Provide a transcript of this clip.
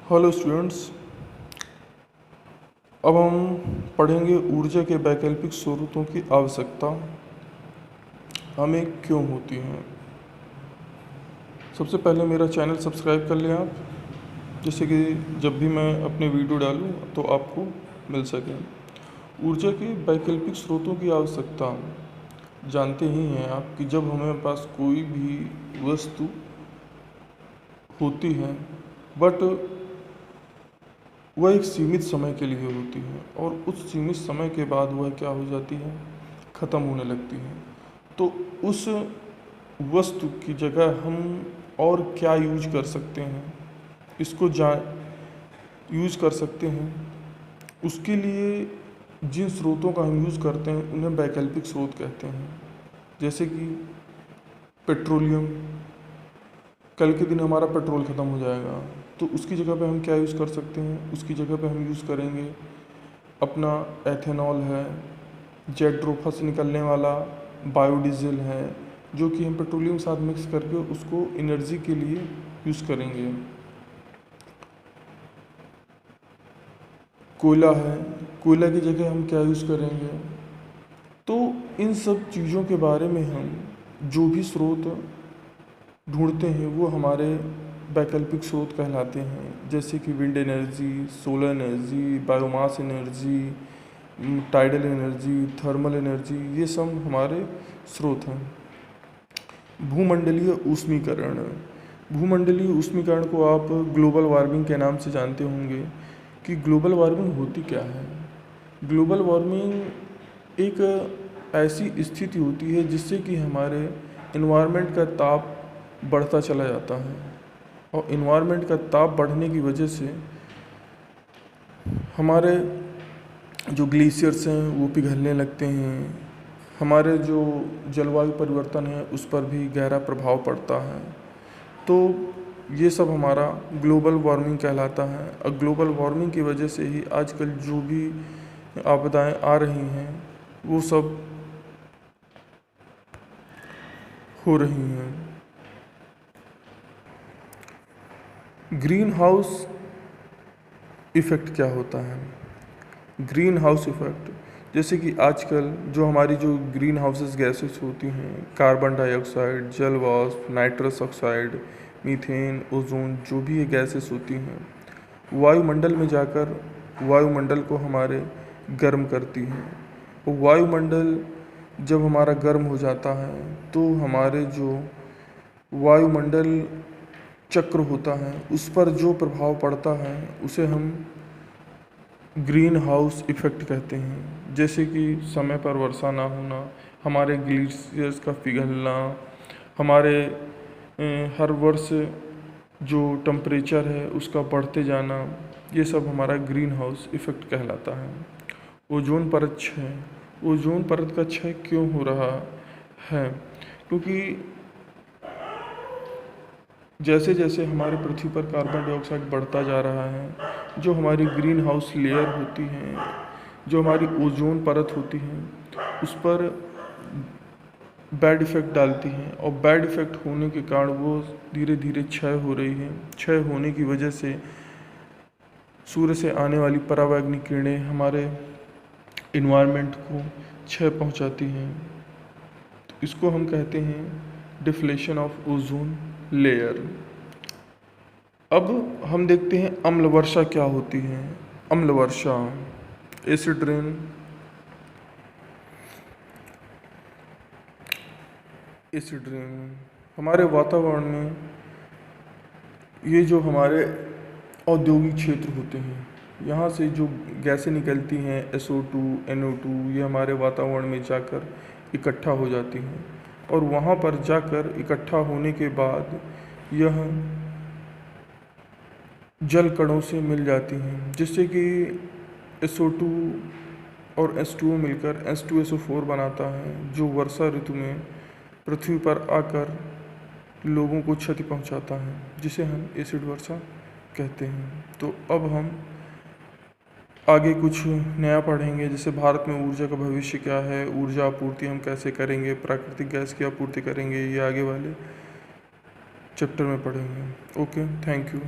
Hello students, अब हम पढ़ेंगे ऊर्जा के वैकल्पिक स्रोतों की आवश्यकता हमें क्यों होती है। सबसे पहले मेरा चैनल सब्सक्राइब कर लें आप, जिससे कि जब भी मैं अपने वीडियो डालूं तो आपको मिल सके। ऊर्जा के वैकल्पिक स्रोतों की आवश्यकता जानते ही हैं आप कि जब हमारे पास कोई भी वस्तु होती है बट वह एक सीमित समय के लिए होती है और उस सीमित समय के बाद वह क्या हो जाती है, ख़त्म होने लगती है। तो उस वस्तु की जगह हम और क्या यूज कर सकते हैं, इसको यूज कर सकते हैं। उसके लिए जिन स्रोतों का हम यूज़ करते हैं उन्हें वैकल्पिक स्रोत कहते हैं। जैसे कि पेट्रोलियम, कल के दिन हमारा पेट्रोल ख़त्म हो जाएगा तो उसकी जगह पे हम क्या यूज़ कर सकते हैं, उसकी जगह पे हम यूज़ करेंगे अपना एथेनॉल है, जेट रोफा से निकलने वाला बायोडीज़ल है, जो कि हम पेट्रोलियम के साथ मिक्स करके उसको एनर्जी के लिए यूज़ करेंगे। कोयला है, कोयला की जगह हम क्या यूज़ करेंगे। तो इन सब चीज़ों के बारे में हम जो भी स्रोत ढूंढते हैं वो हमारे वैकल्पिक स्रोत कहलाते हैं। जैसे कि wind energy, solar energy, biomass energy, tidal energy, thermal energy, ये सब हमारे स्रोत हैं। भूमंडलीय ऊष्मीकरण, भूमंडलीय ऊष्मीकरण को आप ग्लोबल वार्मिंग के नाम से जानते होंगे कि ग्लोबल वार्मिंग होती क्या है। ग्लोबल वार्मिंग एक ऐसी स्थिति होती है जिससे कि हमारे इन्वायरमेंट का ताप बढ़ता चला जाता है और इन्वायरमेंट का ताप बढ़ने की वजह से हमारे जो ग्लेशियर्स हैं वो पिघलने लगते हैं। हमारे जो जलवायु परिवर्तन है उस पर भी गहरा प्रभाव पड़ता है। तो ये सब हमारा ग्लोबल वार्मिंग कहलाता है। और ग्लोबल वार्मिंग की वजह से ही आजकल जो भी आपदाएं आ रही हैं वो सब हो रही हैं। ग्रीन हाउस इफ़ेक्ट क्या होता है। ग्रीन हाउस इफ़ेक्ट, जैसे कि आजकल जो हमारी जो ग्रीन हाउसेस गैसेस होती हैं, कार्बन डाइऑक्साइड, जल वाष्प, नाइट्रस ऑक्साइड, मीथेन, ओजोन, जो भी ये गैसेस होती हैं वायुमंडल में जाकर वायुमंडल को हमारे गर्म करती हैं। और वायुमंडल जब हमारा गर्म हो जाता है तो हमारे जो वायुमंडल चक्र होता है उस पर जो प्रभाव पड़ता है उसे हम ग्रीन हाउस इफ़ेक्ट कहते हैं। जैसे कि समय पर वर्षा ना होना, हमारे ग्लेशियर्स का पिघलना, हमारे हर वर्ष जो टेम्परेचर है उसका बढ़ते जाना, ये सब हमारा ग्रीन हाउस इफ़ेक्ट कहलाता है। ओजोन परत क्षय, ओजोन परत का क्षय क्यों हो रहा है, क्योंकि जैसे जैसे हमारे पृथ्वी पर कार्बन डाइऑक्साइड बढ़ता जा रहा है, जो हमारी ग्रीन हाउस लेयर होती है, जो हमारी ओजोन परत होती है, उस पर बैड इफ़ेक्ट डालती हैं और बैड इफ़ेक्ट होने के कारण वो धीरे धीरे क्षय हो रही है। क्षय होने की वजह से सूर्य से आने वाली परावैंगनिक किरणें हमारे इन्वायरमेंट को क्षय पहुंचाती हैं। तो इसको हम कहते हैं डिफ्लेशन ऑफ ओजोन लेयर। अब हम देखते हैं अम्ल वर्षा क्या होती है। अम्ल वर्षा, एसिड रेन, एसिड रेन हमारे वातावरण में ये जो हमारे औद्योगिक क्षेत्र होते हैं यहाँ से जो गैसें निकलती हैं SO2, NO2, ये हमारे वातावरण में जाकर इकट्ठा हो जाती हैं और वहाँ पर जाकर इकट्ठा होने के बाद यह जल कणों से मिल जाती हैं, जिससे कि SO2 और H2O मिलकर H2SO4 बनाता है, जो वर्षा ऋतु में पृथ्वी पर आकर लोगों को क्षति पहुंचाता है, जिसे हम एसिड वर्षा कहते हैं। तो अब हम आगे कुछ नया पढ़ेंगे, जैसे भारत में ऊर्जा का भविष्य क्या है, ऊर्जा आपूर्ति हम कैसे करेंगे, प्राकृतिक गैस की आपूर्ति करेंगे, ये आगे वाले चैप्टर में पढ़ेंगे। Okay, thank you.